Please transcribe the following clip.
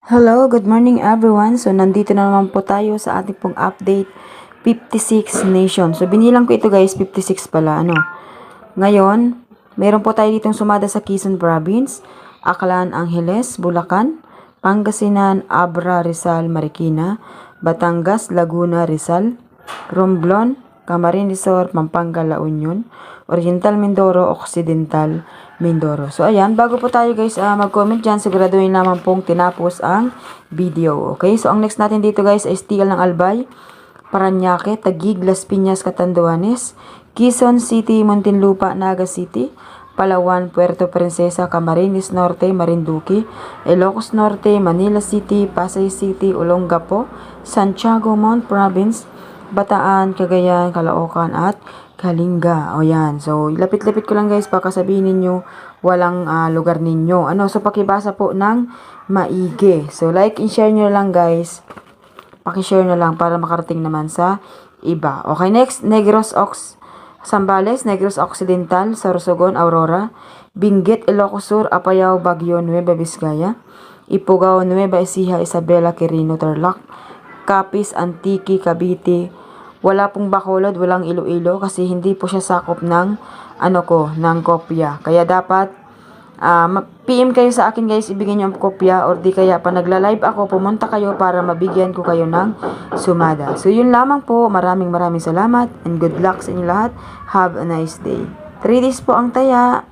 Hello, good morning everyone. So, nandito na naman po tayo sa ating pong update 56 Nation. So, binilang ko ito guys, 56 pala. Ngayon, meron po tayo ditong sumada sa Quezon Province, Aklan, Angeles, Bulacan, Pangasinan, Abra, Rizal, Marikina, Batangas, Laguna, Rizal, Romblon, Camarines Sur, Pampanga, La Union, Oriental Mindoro, Occidental Mindoro. So, ayan, bago po tayo guys mag-comment dyan, siguraduhin naman pong tinapos ang video. Okay, so ang next natin dito guys ay Stigal ng Albay, Parañaque, Taguig, Las Piñas, Catanduanes, Quezon City, Muntinlupa, Naga City, Palawan, Puerto Princesa, Camarines Norte, Marinduque, Ilocos Norte, Manila City, Pasay City, Olongapo, Santiago Mount Province, Bataan, Cagayan, Caloocan at Kalinga. O yan. So, lapit-lapit ko lang guys baka sabihin ninyo walang lugar ninyo. So pakibasa po ng maigi. So, like and share nyo lang guys. Pakishare na lang para makarating naman sa iba. Okay, next. Zambales, Negros Occidental, Sorsogon, Aurora, Benguet, Ilocos Sur, Apayao, Baguio, Nueva Vizcaya, Ifugao, Nueva Ecija, Isabela, Quirino, Tarlac, Capiz, Antique, Cavite. Wala pong Bacolod, walang Iloilo kasi hindi po siya sakop ng ng kopya. Kaya dapat PM kayo sa akin guys, ibigay niyo ang kopya or di kaya pa nagla-live ako, pumunta kayo para mabigyan ko kayo ng sumada. So yun lamang po, maraming salamat and good luck sa inyo lahat. Have a nice day. 3 days po ang taya.